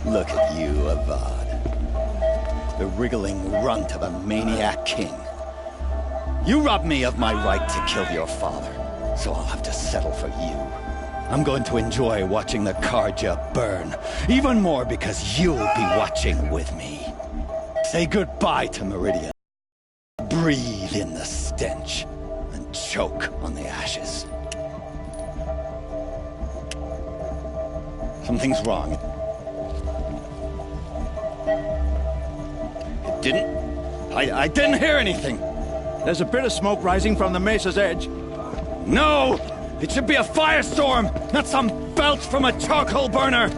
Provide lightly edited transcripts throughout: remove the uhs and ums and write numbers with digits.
Look at you, Avad. The wriggling runt of a maniac king. You robbed me of my right to kill your father, so I'll have to settle for you. I'm going to enjoy watching the Carja burn, even more because you'll be watching with me. Say goodbye to Meridian. Breathe in the stench, and choke on the ashes. Something's wrong. It didn't... I didn't hear anything. There's a bit of smoke rising from the mesa's edge. No! It should be a firestorm, not some belch from a charcoal burner!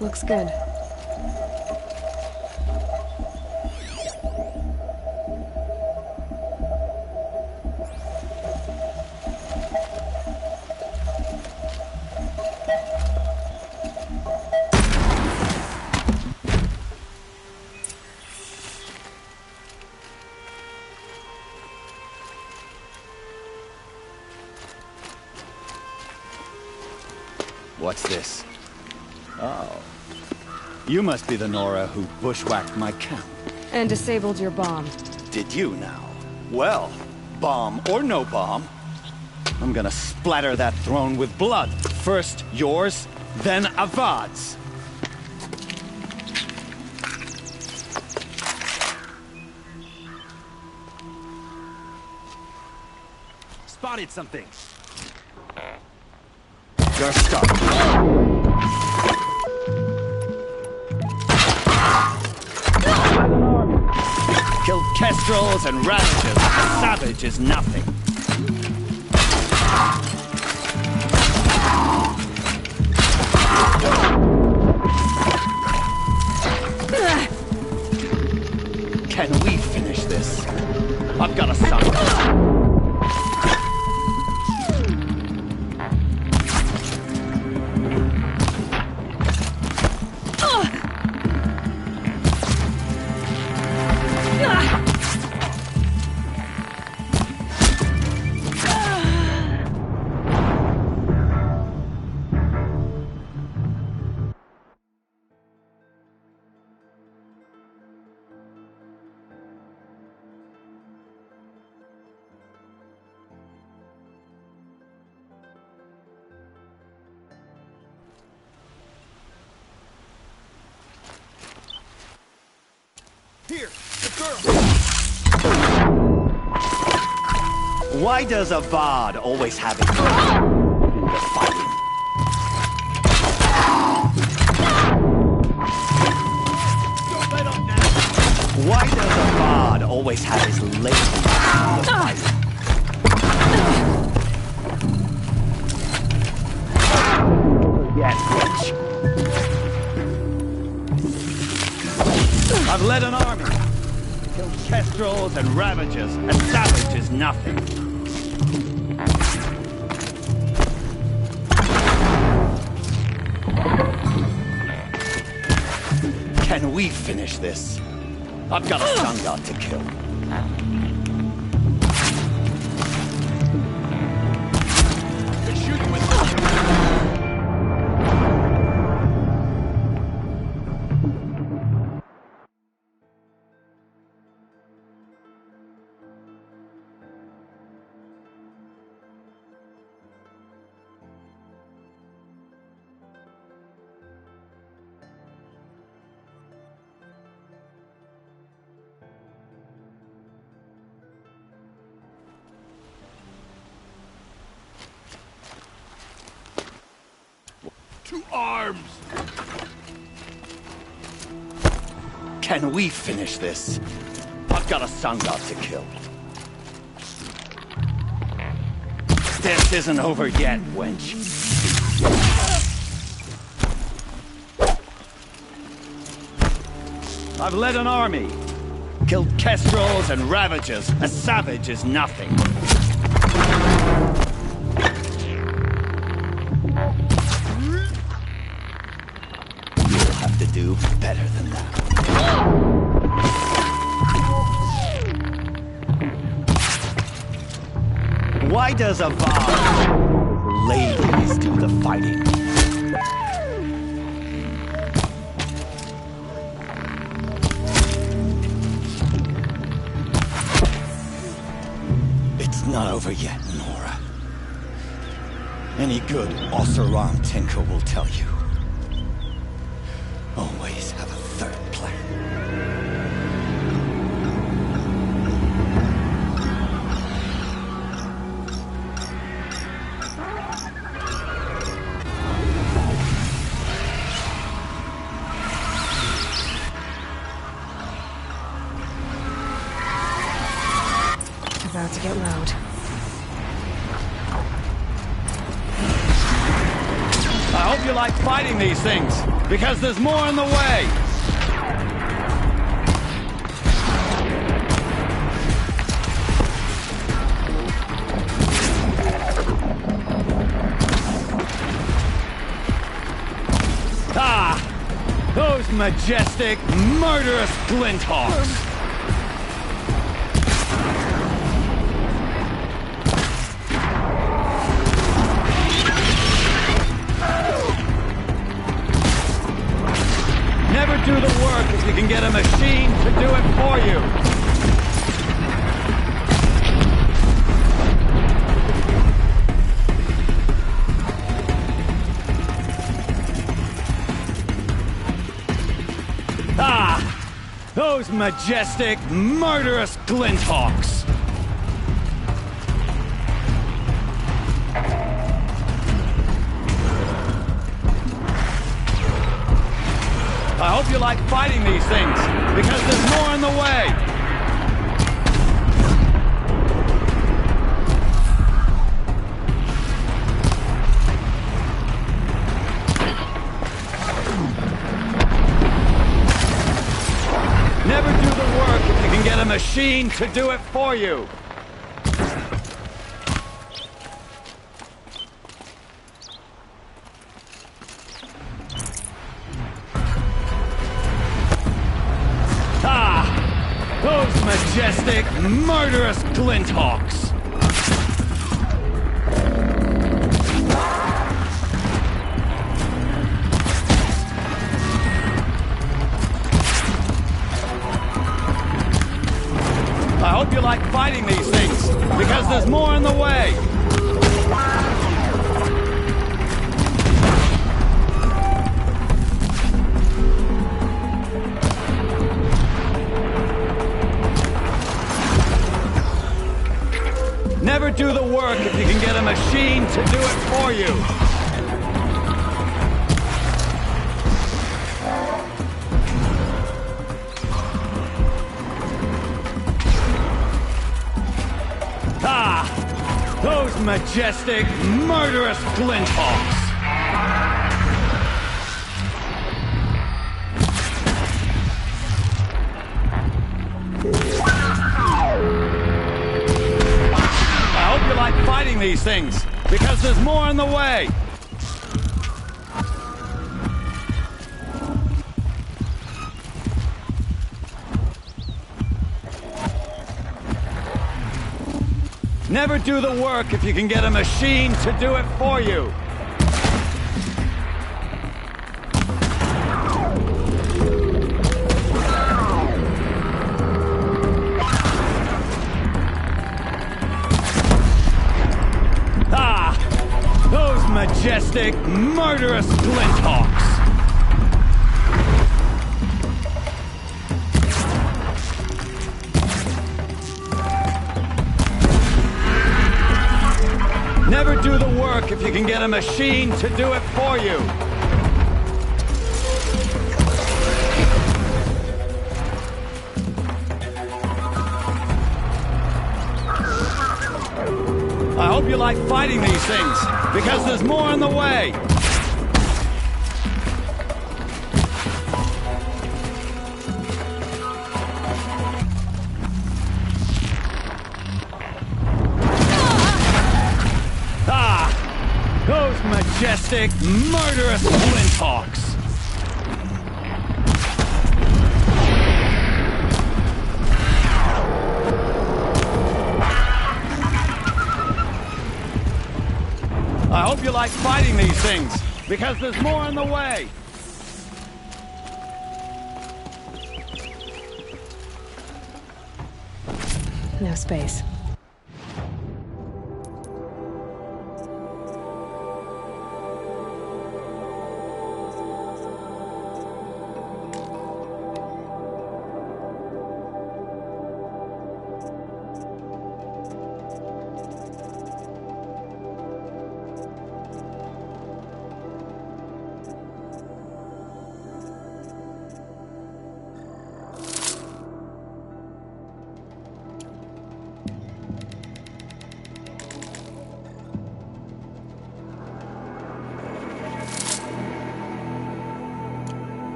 Looks good. What's this? Oh. You must be the Nora who bushwhacked my camp. And disabled your bomb. Did you now? Well, bomb or no bomb, I'm gonna splatter that throne with blood. First yours, then Avad's. Spotted something. You're stuck. Killed kestrels and radishes. A savage is nothing. Can we finish this? I've got a son. Here, the girl! Why does Avad always have it in the fighting? Don't let up now! Why does Avad always have his lady in the fighting? Yes, bitch. I've led an army. Killed kestrels and ravagers. A savage is nothing. Can we finish this? I've got a sun god to kill. They shoot you with to arms! Can we finish this? I've got a sun god to kill. This isn't over yet, wench. I've led an army. Killed kestrels and ravagers. A savage is nothing. You'll have to do better than that. Why does Avad ladies do the fighting? It's not over yet, Nora. Any good Oseram tinker will tell you. Always have a third plan. About to get loud. I hope you like fighting these things, because there's more in the way! Ah! Those majestic, murderous Glinthawks! Never do the work if you can get a machine to do it for you. Ah! Those majestic, murderous Glinthawks! I hope you like fighting these things, because there's more in the way! Never do the work if you can get a machine to do it for you! Those majestic, murderous Glinthawks! I hope you like fighting these things, because there's more in the way! Never do the work if you can get a machine to do it for you. Ah! Those majestic, murderous Glinthawks! Like fighting these things, because there's more in the way. Never do the work if you can get a machine to do it for you. Majestic, murderous Glinthawks! Never do the work if you can get a machine to do it for you. I hope you like fighting these things, because there's more on the way! Those majestic, murderous flinthawks! I hope you like fighting these things, because there's more on the way! No space.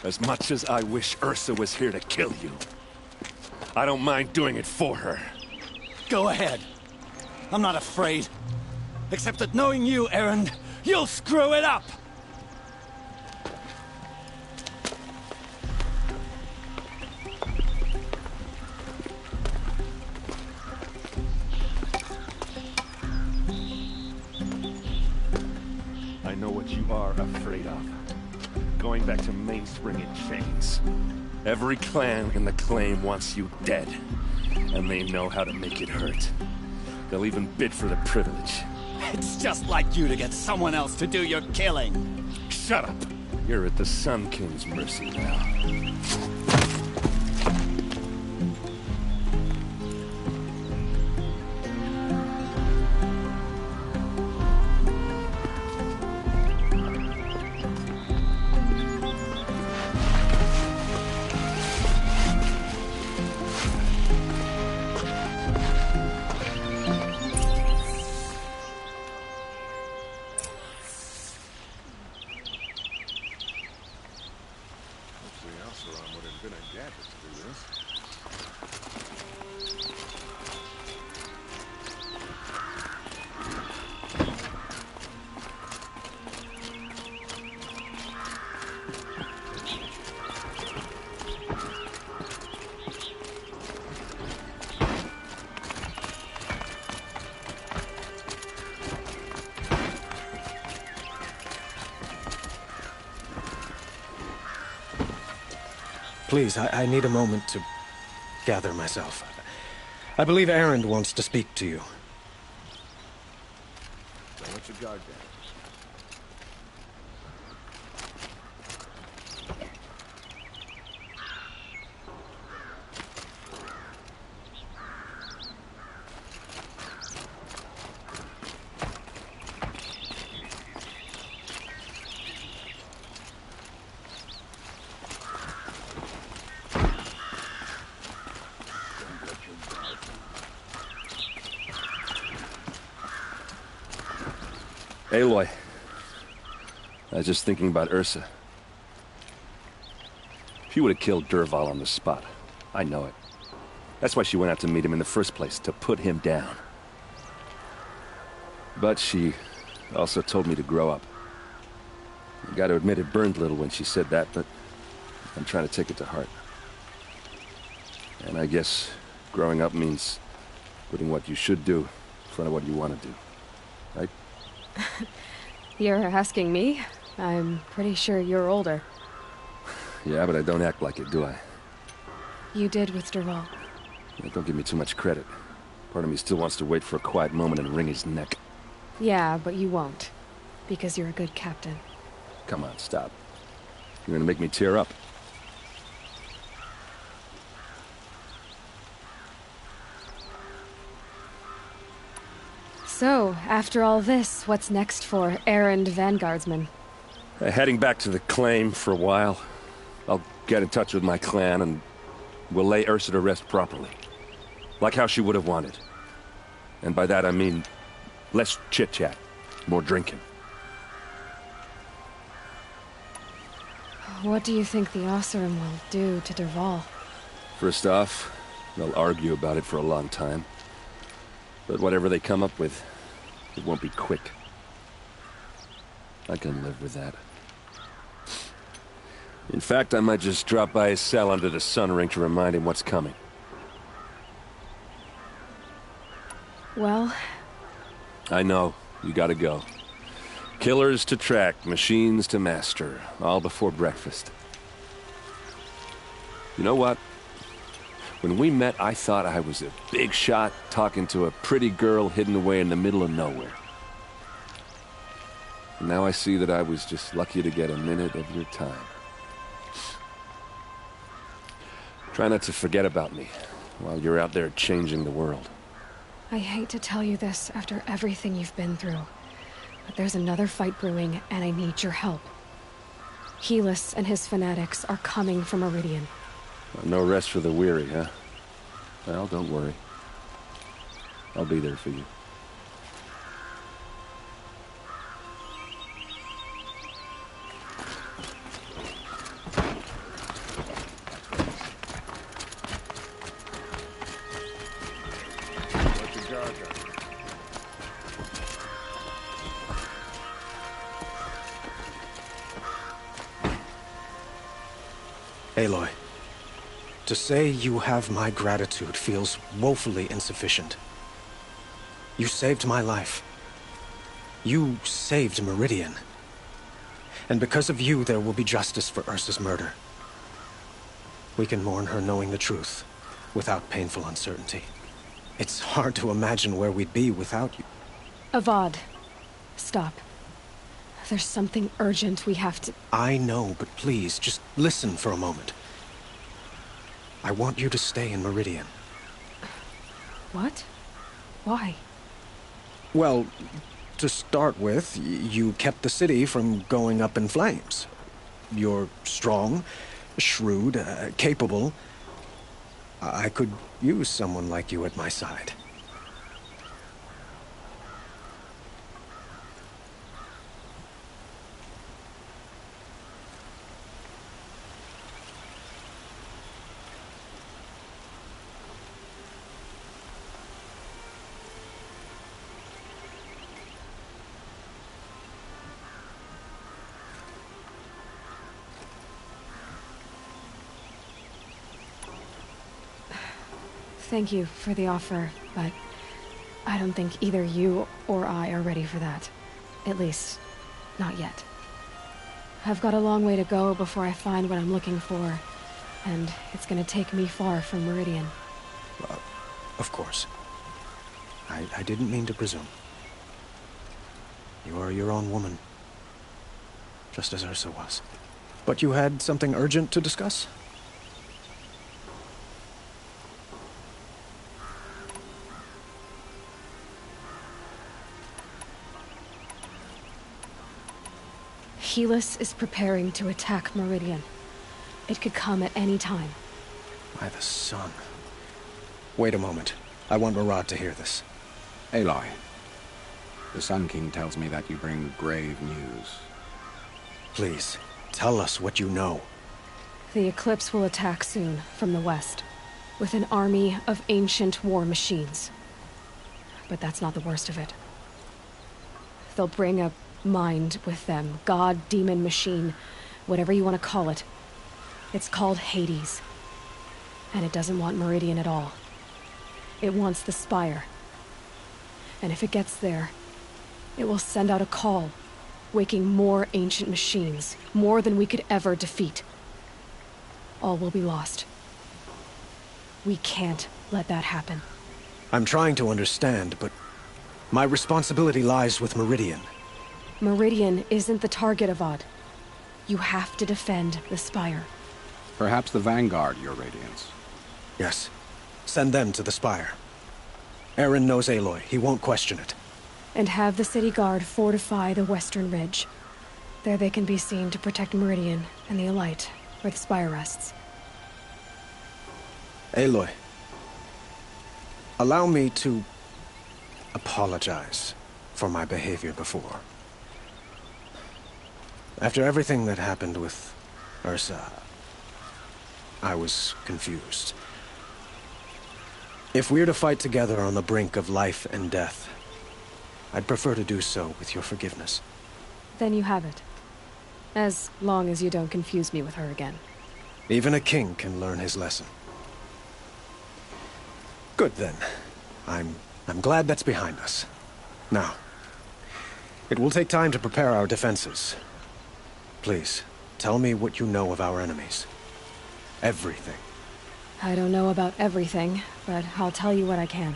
As much as I wish Ursa was here to kill you, I don't mind doing it for her. Go ahead. I'm not afraid. Except that knowing you, Erend, you'll screw it up! I know what you are afraid of. Going back to Mainspring in chains. Every clan in the Claim wants you dead. And they know how to make it hurt. They'll even bid for the privilege. It's just like you to get someone else to do your killing. Shut up! You're at the Sun King's mercy now. Please, I need a moment to gather myself. I believe Erend wants to speak to you. Don't let your guard down. Aloy. I was just thinking about Ursa. She would have killed Dervahl on the spot. I know it. That's why she went out to meet him in the first place, to put him down. But she also told me to grow up. I gotta admit it burned a little when she said that, but I'm trying to take it to heart. And I guess growing up means putting what you should do in front of what you want to do. Right? You're asking me? I'm pretty sure you're older. Yeah, but I don't act like it, do I? You did with Dervahl. Yeah, don't give me too much credit. Part of me still wants to wait for a quiet moment and wring his neck. Yeah, but you won't. Because you're a good captain. Come on, stop. You're gonna make me tear up. So, after all this, what's next for errand vanguardsman? Heading back to the claim for a while. I'll get in touch with my clan and we'll lay Ursa to rest properly. Like how she would have wanted. And by that I mean less chit-chat, more drinking. What do you think the Oseram will do to Dervahl? First off, they'll argue about it for a long time. But whatever they come up with, it won't be quick. I can live with that. In fact, I might just drop by his cell under the sun ring to remind him what's coming. Well... I know. You gotta go. Killers to track, machines to master, all before breakfast. You know what? When we met, I thought I was a big shot talking to a pretty girl hidden away in the middle of nowhere. And now I see that I was just lucky to get a minute of your time. Try not to forget about me while you're out there changing the world. I hate to tell you this after everything you've been through, but there's another fight brewing, and I need your help. Helis and his fanatics are coming from Meridian. No rest for the weary, huh? Well, don't worry. I'll be there for you. Aloy, to say you have my gratitude feels woefully insufficient. You saved my life. You saved Meridian. And because of you, there will be justice for Ursa's murder. We can mourn her knowing the truth, without painful uncertainty. It's hard to imagine where we'd be without you. Avad, stop. There's something urgent we have to... I know, but please, just listen for a moment. I want you to stay in Meridian. What? Why? Well, to start with, you kept the city from going up in flames. You're strong, shrewd, capable. I could use someone like you at my side. Thank you for the offer, but I don't think either you or I are ready for that. At least, not yet. I've got a long way to go before I find what I'm looking for, and it's gonna take me far from Meridian. Of course. I didn't mean to presume. You are your own woman, just as Ursa was. But you had something urgent to discuss? Helis is preparing to attack Meridian. It could come at any time. By the sun. Wait a moment. I want Marad to hear this. Aloy, The Sun King tells me that you bring grave news. Please, tell us what you know. The Eclipse will attack soon, from the west, with an army of ancient war machines. But that's not the worst of it. They'll bring a mind with them, god, demon, machine, whatever you want to call it. It's called Hades. And it doesn't want Meridian at all. It wants the Spire. And if it gets there, it will send out a call, waking more ancient machines, more than we could ever defeat. All will be lost. We can't let that happen. I'm trying to understand, but my responsibility lies with Meridian. Meridian isn't the target, Avad. You have to defend the Spire. Perhaps the Vanguard, Your Radiance. Yes. Send them to the Spire. Eren knows Aloy. He won't question it. And have the city guard fortify the western ridge. There they can be seen to protect Meridian and the Elite, where the Spire rests. Aloy, allow me to apologize for my behavior before. After everything that happened with Ursa, I was confused. If we're to fight together on the brink of life and death, I'd prefer to do so with your forgiveness. Then you have it. As long as you don't confuse me with her again. Even a king can learn his lesson. Good then. I'm glad that's behind us. Now, it will take time to prepare our defenses. Please, tell me what you know of our enemies. Everything. I don't know about everything, but I'll tell you what I can.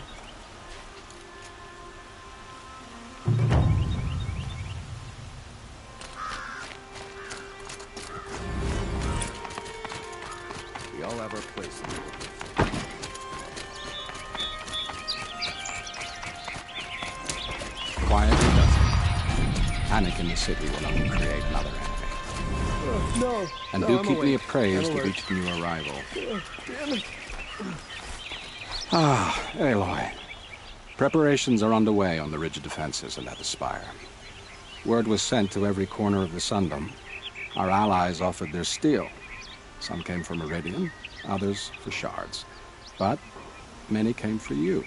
We all have our place in the world. Quietly does it. Panic in the city will only create another enemy. No. And do keep me appraised of each new arrival. Ah, Aloy. Preparations are underway on the ridge defenses and at the Spire. Word was sent to every corner of the Sundom. Our allies offered their steel. Some came for Meridian, others for shards. But many came for you,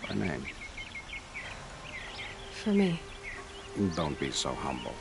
by name. For me. Don't be so humble.